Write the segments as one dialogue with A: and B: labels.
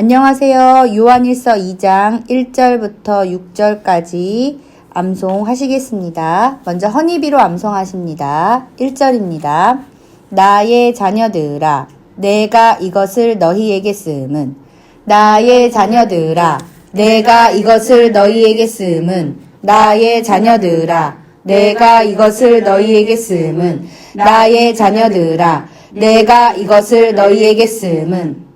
A: 안녕하세요. 요한일서 2장 1절부터 6절까지 암송하시겠습니다. 먼저 허니비로 암송하십니다. 1절입니다. 나의 자녀들아, 내가 이것을 너희에게 쓰음은 나의 자녀들아, 내가 이것을 너희에게 쓰음은 나의 자녀들아, 내가 이것을 너희에게 쓰음은 나의 자녀들아, 내가 이것을 너희에게 쓰음은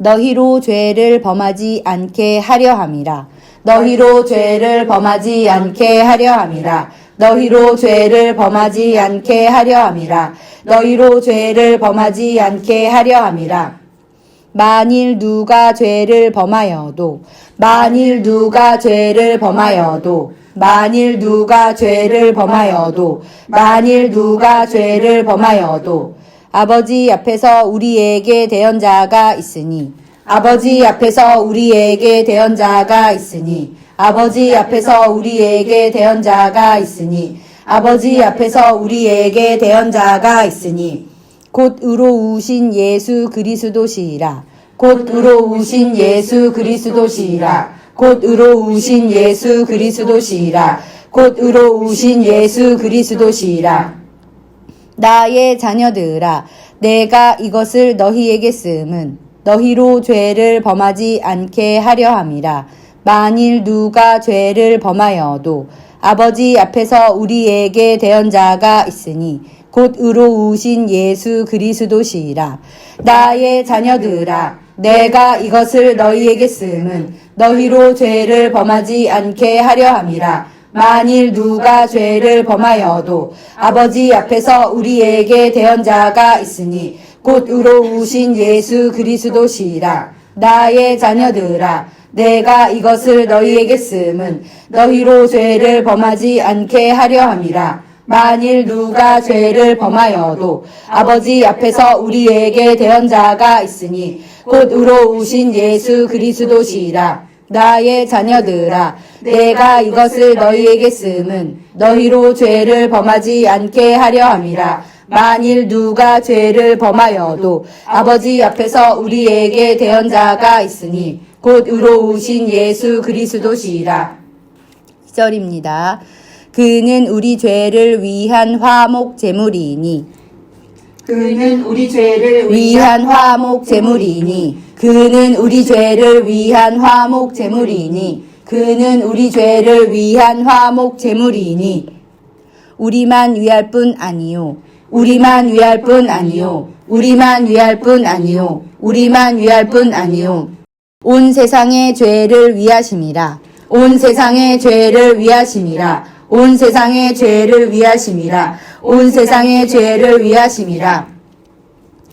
A: 너희로 죄를 범하지 않게 하려 함이라. 너희로 죄를 범하지 않게 하려 함이라. 너희로 죄를 범하지 않게 하려 함이라. 너희로 죄를 범하지 않게 하려 함이라. 만일 누가 죄를 범하여도 만일 누가 죄를 범하여도 만일 누가 죄를 범하여도 만일 누가 죄를 범하여도 아버지 앞에서 우리에게 대언자가 있으니 아버지 앞에서 우리에게 대언자가 있으니 아버지 앞에서 우리에게 대언자가 있으니 아버지 앞에서 우리에게 대언자가 있으니 곧 의로우신 예수 그리스도시라. 곧 의로우신 예수 그리스도시라. 곧 의로우신 예수 그리스도시라. 곧 의로우신 예수 그리스도시라. 나의 자녀들아, 내가 이것을 너희에게 쓰음은 너희로 죄를 범하지 않게 하려 함이라. 만일 누가 죄를 범하여도 아버지 앞에서 우리에게 대언자가 있으니 곧 의로우신 예수 그리스도시라. 나의 자녀들아, 내가 이것을 너희에게 쓰음은 너희로 죄를 범하지 않게 하려 함이라. 만일 누가 죄를 범하여도 아버지 앞에서 우리에게 대언자가 있으니 곧 의로우신 예수 그리스도시라. 나의 자녀들아, 내가 이것을 너희에게 쓰음은 너희로 죄를 범하지 않게 하려 함이라. 만일 누가 죄를 범하여도 아버지 앞에서 우리에게 대언자가 있으니 곧 의로우신 예수 그리스도시라. 나의 자녀들아, 내가 이것을 너희에게 쓰음은 너희로 죄를 범하지 않게 하려 함이라. 만일 누가 죄를 범하여도 아버지 앞에서 우리에게 대언자가 있으니 곧 의로우신 예수 그리스도시라. 2절입니다. 그는 우리 죄를 위한 화목 제물이니 그는 우리 죄를 위한 화목 제물이니 그는 우리 죄를 위한 화목 제물이니 그는 우리 죄를 위한 화목 제물이니 우리만 위할 뿐 아니요 우리만 위할 뿐 아니요 우리만 위할 뿐 아니요 우리만 위할 뿐 아니요 온 세상의 죄를 위하심이라. 온 세상의 죄를 위하심이라. 온 세상의 죄를 위하심이라. 온 세상의 죄를 위하심이라.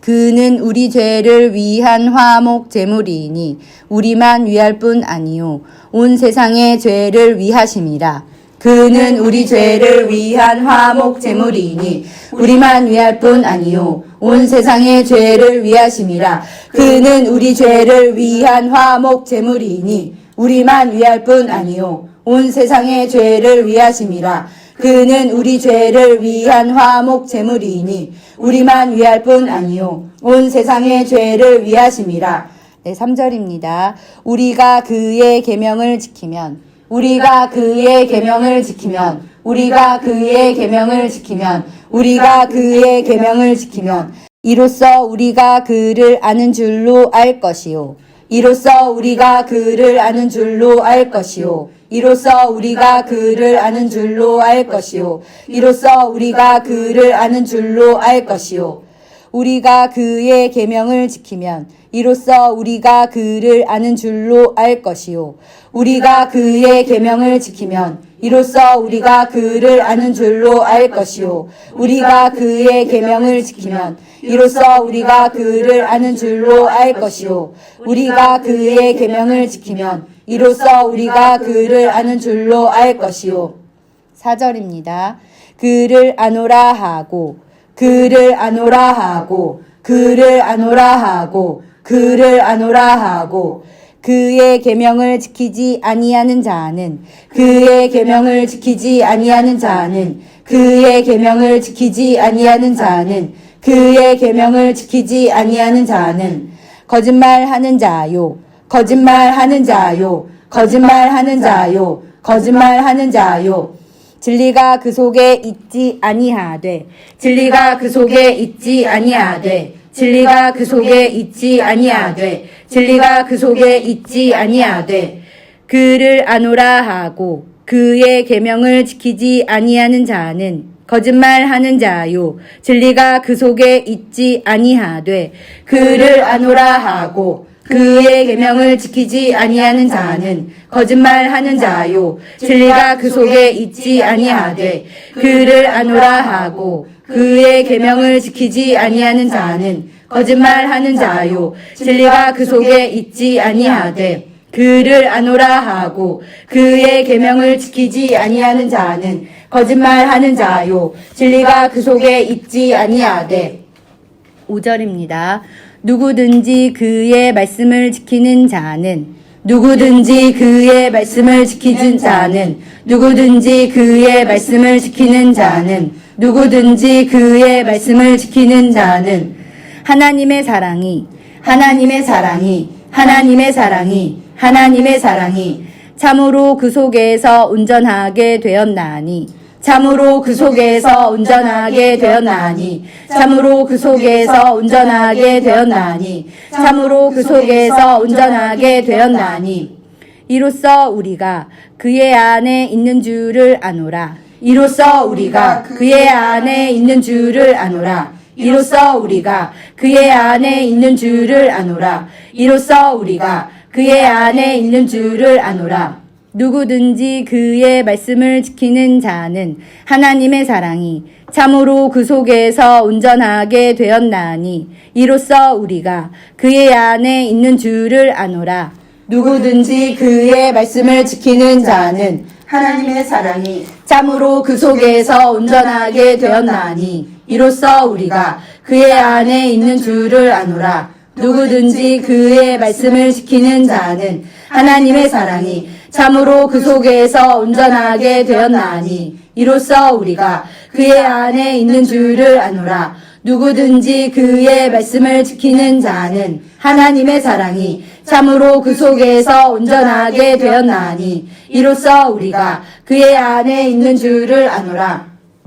A: 그는 우리 죄를 위한 화목 제물이니 우리만 위할 뿐 아니요 온 세상의 죄를 위하심이라. 그는 우리 죄를 위한 화목 제물이니 우리만 위할 뿐 아니요 온 세상의 죄를 위하심이라. 그는 우리 죄를 위한 화목 제물이니 우리만 위할 뿐 아니요 온 세상의 죄를 위하심이라. 그는 우리 죄를 위한 화목 제물이니 우리만 위할 뿐 아니요 온 세상의 죄를 위하심이라. 네, 3절입니다. 우리가 그의 계명을 지키면 우리가 그의 계명을 지키면 우리가 그의 계명을 지키면 우리가 그의 계명을 지키면 이로써 우리가 그를 아는 줄로 알 것이요 이로써 우리가 그를 아는 줄로 알 것이요 이로써 우리가 그를 아는 줄로 알 것이요 이로써 우리가 그를 아는 줄로 알 것이요 우리가 그의 계명을 지키면 이로써 우리가 그를 아는 줄로 알 것이요 우리가 그의 계명을 지키면 이로써 우리가 그를 아는 줄로 알 것이요 우리가 그의 계명을 지키면 이로써 우리가 그를 아는 줄로 알 것이요 우리가 그의 계명을 지키면 이로써 우리가 그를 아는 줄로 알 것이요 4절입니다. 그를 아노라 하고 그를 아노라 하고 그를 아노라 하고 그를 아노라 하고 그의 계명을 지키지 아니하는 자는 그의 계명을 지키지 아니하는 자는 그의 계명을 지키지 아니하는 자는 그의 계명을 지키지 아니하는 자는 거짓말하는 자요 거짓말하는 자요, 거짓말하는 자요, 거짓말하는 자요. 진리가 그 속에 있지 아니하되, 진리가 그 속에 있지 아니하되, 진리가 그 속에 있지 아니하되, 진리가 그 속에 있지 아니하되, 그를 아노라 하고 그의 계명을 지키지 아니하는 자는 거짓말하는 자요, 진리가 그 속에 있지 아니하되, 그를 아노라 하고 그의 계명을 지키지 아니하는 자는 거짓말하는 자요, 진리가 그 속에 있지 아니하되, 그를 아노라 하고 그의 계명을 지키지 아니하는 자는 거짓말하는 자요, 진리가 그 속에 있지 아니하되, 그를 아노라 하고 그의 계명을 지키지 아니하는 자는 거짓말하는 자요, 진리가 그 속에 있지 아니하되. 5절입니다. 누구든지 그의 말씀을 지키는 자는, 누구든지 그의 말씀을 지키는 자는, 누구든지 그의 말씀을 지키는 자는, 누구든지 그의 말씀을 지키는 자는 하나님의 사랑이, 하나님의 사랑이, 하나님의 사랑이, 하나님의 사랑이 참으로 그 속에서 온전하게 되었나니, 참으로 그 속에서 온전하게 되었나니, 참으로 그 속에서 온전하게 되었나니, 참으로 그 속에서 온전하게 되었나니, 이로써 우리가 그의 안에 있는 줄을 아노라. 이로써 우리가 그의 안에 있는 줄을 아노라. 이로써 우리가 그의 안에 있는 줄을 아노라. 이로써 우리가 그의 안에 있는 줄을 아노라. 누구든지 그의 말씀을 지키는 자는 하나님의 사랑이 참으로 그 속에서 온전하게 되었나니, 이로써 우리가 그의 안에 있는 줄을 아노라. 누구든지 그의 말씀을 지키는 자는 하나님의 사랑이 참으로 그 속에서 온전하게 되었나니, 이로써 우리가 그의 안에 있는 줄을 아노라. 누구든지 그의 말씀을 지키는 자는 하나님의 사랑이 참으로 그 속에서 온전하게 되었나니, 이로써 우리가 그의 안에 있는 줄을 아노라. 누구든지 그의 말씀을 지키는 자는 하나님의 사랑이 참으로 그 속에서 온전하게 되었나니, 이로써 우리가 그의 안에 있는 줄을 아노라.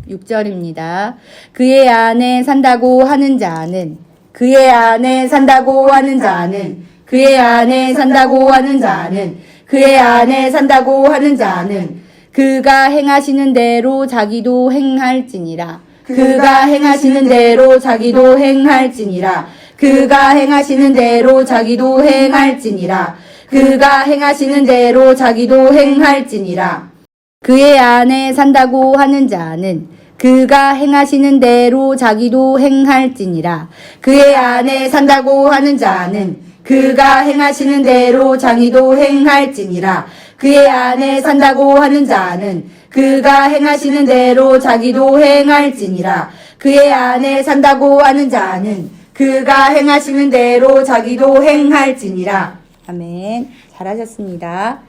A: 6절입니다. 그의 안에 산다고 하는 자는, 그의 안에 산다고 하는 자는, 그의 안에 산다고 하는 자는, 그의 안에 산다고 하는 자는 그가 행하시는 대로 자기도 행할지니라. 그가 행하시는 대로 자기도 행할지니라. 그가 행하시는 대로 자기도 행할지니라. 그가 행하시는 대로 자기도 행할지니라. 그의 안에 산다고 하는 자는 그가 행하시는 대로 자기도 행할지니라. 그의 안에 산다고 하는 자는 그가 행하시는 대로 자기도 행할지니라. 그의 안에 산다고 하는 자는 그가 행하시는 대로 자기도 행할지니라. 그의 안에 산다고 하는 자는 그가 행하시는 대로 자기도 행할지니라. 아멘. 잘하셨습니다.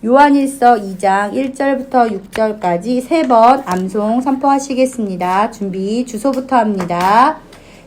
A: 요한일서 2장 1절부터 6절까지 3번 암송 선포하시겠습니다. 준비 주소부터 합니다.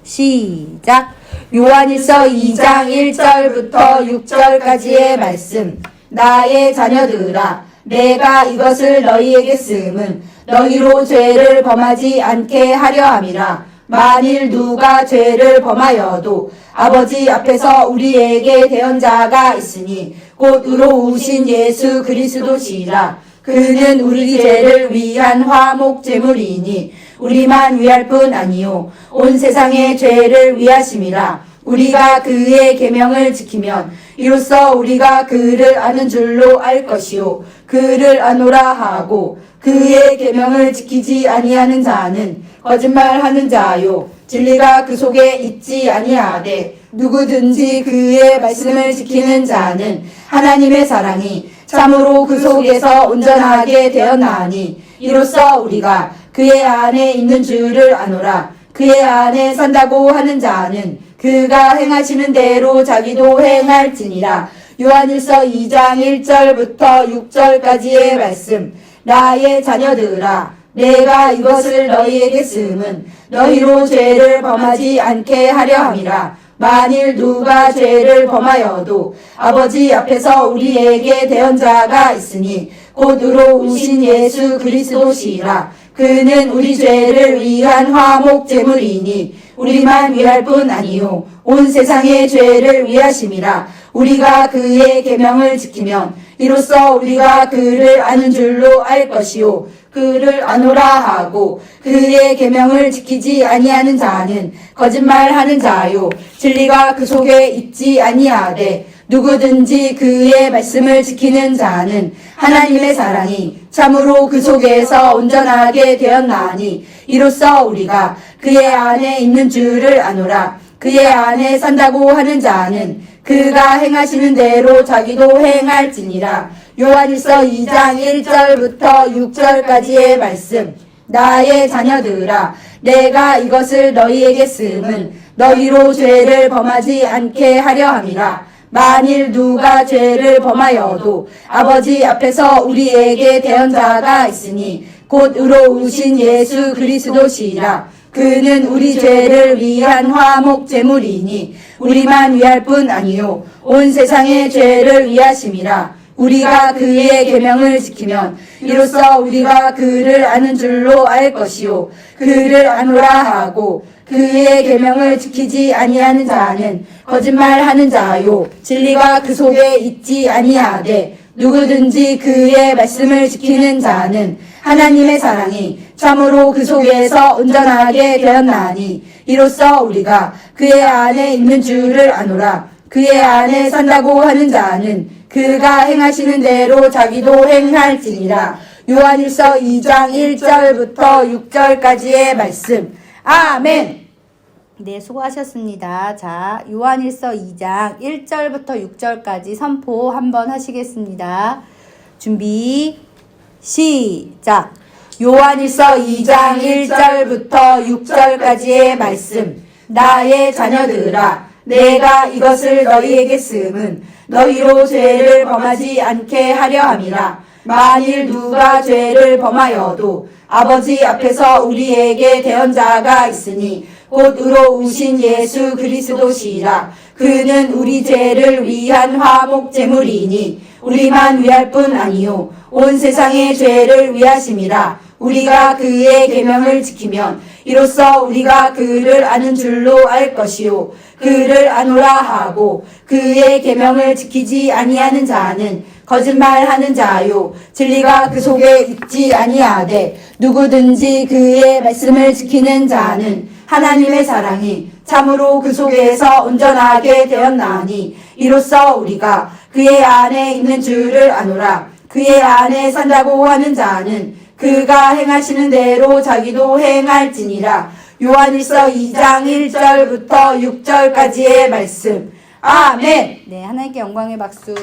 A: 시작. 요한일서 2장 1절부터 6절까지의 말씀. 나의 자녀들아, 내가 이것을 너희에게 쓰면 너희로 죄를 범하지 않게 하려 함이라. 만일 누가 죄를 범하여도 아버지 앞에서 우리에게 대언자가 있으니 곧 의로우신 예수 그리스도시라. 그는 우리 죄를 위한 화목 제물이니 우리만 위할 뿐 아니요 온 세상의 죄를 위하심이라. 우리가 그의 계명을 지키면 이로써 우리가 그를 아는 줄로 알 것이요 그를 아노라 하고 그의 계명을 지키지 아니하는 자는 거짓말하는 자요 진리가 그 속에 있지 아니하되 누구든지 그의 말씀을 지키는 자는 하나님의 사랑이 참으로 그 속에서 온전하게 되었나니 이로써 우리가 그의 안에 있는 줄을 아노라. 그의 안에 산다고 하는 자는 그가 행하시는 대로 자기도 행할지니라. 요한일서 2장 1절부터 6절까지의 말씀. 나의 자녀들아, 내가 이것을 너희에게 쓰면 너희로 죄를 범하지 않게 하려 함이라.
B: 만일 누가 죄를 범하여도 아버지 앞에서 우리에게 대언자가 있으니 곧 의로우신 예수 그리스도시라. 그는 우리 죄를 위한 화목 제물이니 우리만 위할 뿐 아니요 온 세상의 죄를 위하심이라. 우리가 그의 계명을 지키면 이로써 우리가 그를 아는 줄로 알 것이요 그를 아노라 하고 그의 계명을 지키지 아니하는 자는 거짓말하는 자요 진리가 그 속에 있지 아니하되 누구든지 그의 말씀을 지키는 자는 하나님의 사랑이 참으로 그 속에서 온전하게 되었나니 이로써 우리가 그의 안에 있는 줄을 아노라. 그의 안에 산다고 하는 자는 그가 행하시는 대로 자기도 행할지니라. 요한일서 2장 1절부터 6절까지의 말씀. 나의 자녀들아 내가 이것을 너희에게 쓰면 너희로 죄를 범하지 않게 하려 함이라. 만일 누가 죄를 범하여도 아버지 앞에서 우리에게 대언자가 있으니 곧 의로우신 예수 그리스도시라. 그는 우리 죄를 위한 화목 제물이니 우리만 위할 뿐 아니요 온 세상의 죄를 위하심이라. 우리가 그의 계명을 지키면 이로써 우리가 그를 아는 줄로 알 것이요 그를 아노라 하고 그의 계명을 지키지 아니하는 자는 거짓말하는 자요 진리가 그 속에 있지 아니하되 누구든지 그의 말씀을 지키는 자는 하나님의 사랑이 참으로 그 속에서 온전하게 되었나니 이로써 우리가 그의 안에 있는 줄을 아노라. 그의 안에 산다고 하는 자는 그가 행하시는 대로 자기도 행할지니라. 요한일서 2장 1절부터 6절까지의 말씀. 아멘.
A: 네, 수고하셨습니다. 자, 요한일서 2장 1절부터 6절까지 선포 한번 하시겠습니다. 준비, 시작!
B: 요한일서 2장 1절부터 6절까지의 말씀. 나의 자녀들아 내가 이것을 너희에게 쓰면 너희로 죄를 범하지 않게 하려 함이라. 만일 누가 죄를 범하여도 아버지 앞에서 우리에게 대언자가 있으니 곧 의로우신 예수 그리스도시라. 그는 우리 죄를 위한 화목 제물이니 우리만 위할 뿐 아니요 온 세상의 죄를 위하심이라. 우리가 그의 계명을 지키면 이로써 우리가 그를 아는 줄로 알 것이요 그를 아노라 하고 그의 계명을 지키지 아니하는 자는 거짓말하는 자요 진리가 그 속에 있지 아니하되 누구든지 그의 말씀을 지키는 자는 하나님의 사랑이 참으로 그 속에서 온전하게 되었나니 이로써 우리가 그의 안에 있는 줄을 아노라. 그의 안에 산다고 하는 자는 그가 행하시는 대로 자기도 행할지니라. 요한일서 2장 1절부터 6절까지의 말씀. 아멘.
A: 네, 하나님께 영광의 박수.